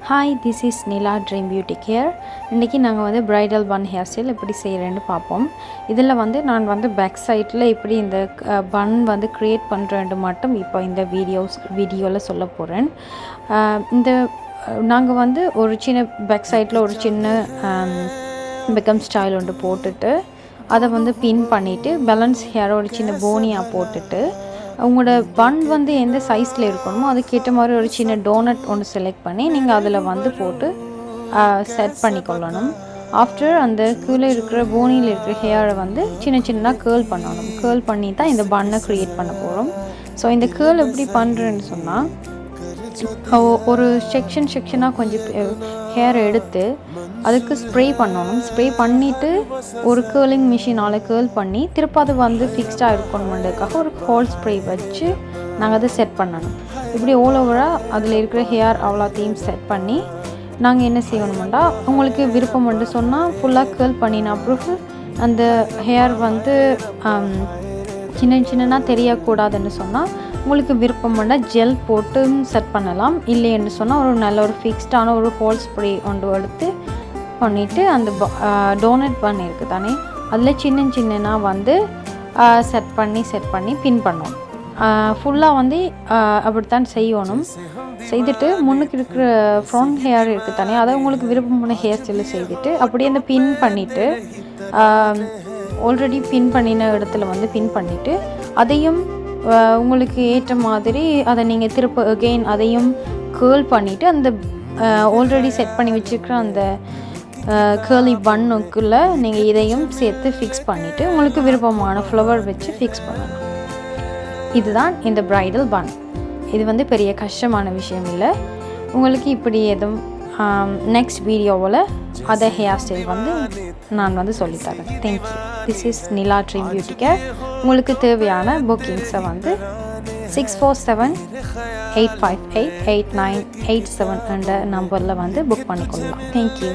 Hi, this is Nila dream beauty care. இன்றைக்கி நாங்கள் வந்து ப்ரைடல் பன் ஹேர் ஸ்டைல் எப்படி செய்கிறேன்னு பார்ப்போம். இதில் வந்து நான் வந்து பேக் சைடில் எப்படி இந்த பன் வந்து க்ரியேட் பண்ணுறேன்னு மட்டும் இப்போ இந்த வீடியோவில் சொல்ல போகிறேன். இந்த நாங்கள் வந்து ஒரு சின்ன பேக் சைடில் ஒரு சின்ன பெக்கம் ஸ்டைல் ஒன்று போட்டுட்டு அதை வந்து பின் பண்ணிவிட்டு பேலன்ஸ் ஹேரை ஒரு சின்ன போனியாக போட்டுட்டு உங்களோட பன் வந்து எந்த சைஸில் இருக்கணுமோ அதுக்கேற்ற மாதிரி ஒரு சின்ன டோனட் ஒன்று செலக்ட் பண்ணி நீங்கள் அதில் வந்து போட்டு செட் பண்ணிக்கொள்ளணும். ஆஃப்டர் அந்த கீழே இருக்கிற போனியில் இருக்கிற ஹேரை வந்து சின்ன சின்னதாக கேர்ள் பண்ணணும். கேர்ள் பண்ணி தான் இந்த பன்னை க்ரியேட் பண்ண போகிறோம். ஸோ இந்த கேர்ள் எப்படி பண்ணுறேன்னு சொன்னால், ஒரு செக்ஷனாக கொஞ்சம் ஹேர் எடுத்து அதுக்கு ஸ்ப்ரே பண்ணணும். ஸ்ப்ரே பண்ணிவிட்டு ஒரு கேர்லிங் மிஷினால் கேர்ள் பண்ணி திருப்ப அது வந்து ஃபிக்ஸ்டாக இருக்கணுன்றதுக்காக ஒரு ஹோல் ஸ்ப்ரே வச்சு நாங்கள் அதை செட் பண்ணணும். இப்படி ஆல் ஓவராக அதில் இருக்கிற ஹேர் அவ்வளோத்தையும் செட் பண்ணி நாங்கள் என்ன செய்யணுமெண்டா, உங்களுக்கு விருப்பம் என்று சொன்னால் ஃபுல்லாக கேர்ள் பண்ணின பிறகு அந்த ஹேர் வந்து சின்னதாக தெரியக்கூடாதுன்னு சொன்னால் உங்களுக்கு விருப்பம் பண்ணால் ஜெல் போட்டு செட் பண்ணலாம். இல்லைன்னு சொன்னால் ஒரு நல்ல ஒரு ஃபிக்ஸ்டான ஒரு ஹோல் ஸ்ப்ரே ஒன்று எடுத்து பண்ணிவிட்டு அந்த டோனட் பன் இருக்குது தானே அதில் சின்னனா வந்து செட் பண்ணி பின் பண்ணணும். ஃபுல்லாக வந்து அப்படித்தான் செய்யணும். செய்துட்டு முன்னுக்கு இருக்கிற ஃப்ரண்ட் ஹேர் இருக்குது தானே அதை உங்களுக்கு விருப்பமான ஹேர் ஸ்டைலில் செய்துட்டு அப்படியே அந்த பின் பண்ணிவிட்டு ஆல்ரெடி பின் பண்ணின இடத்துல வந்து பின் பண்ணிவிட்டு அதையும் உங்களுக்கு ஏற்ற மாதிரி அதை நீங்கள் திருப்ப அகெயின் அதையும் கேர்ள் பண்ணிவிட்டு அந்த ஆல்ரெடி செட் பண்ணி வச்சுருக்கிற அந்த கேர்லி பன்னுக்குள்ளே நீங்கள் இதையும் சேர்த்து ஃபிக்ஸ் பண்ணிவிட்டு உங்களுக்கு விருப்பமான ஃப்ளவர் வச்சு ஃபிக்ஸ் பண்ணணும். இதுதான் இந்த ப்ரைடல் பன். இது வந்து பெரிய கஷ்டமான விஷயம் இல்லை. உங்களுக்கு இப்படி எதுவும் நெக்ஸ்ட் வீடியோவில் அதை ஹேர் ஸ்டைல் வந்து நான் வந்து சொல்லித்தரேன். Thank you. This is Nila dream beauty care. உங்களுக்கு தேவையான புக்கிங்ஸை வந்து 647-858-8987 என்ற நம்பரில் வந்து புக் பண்ணிக்கொள்ளலாம். தேங்க்யூ.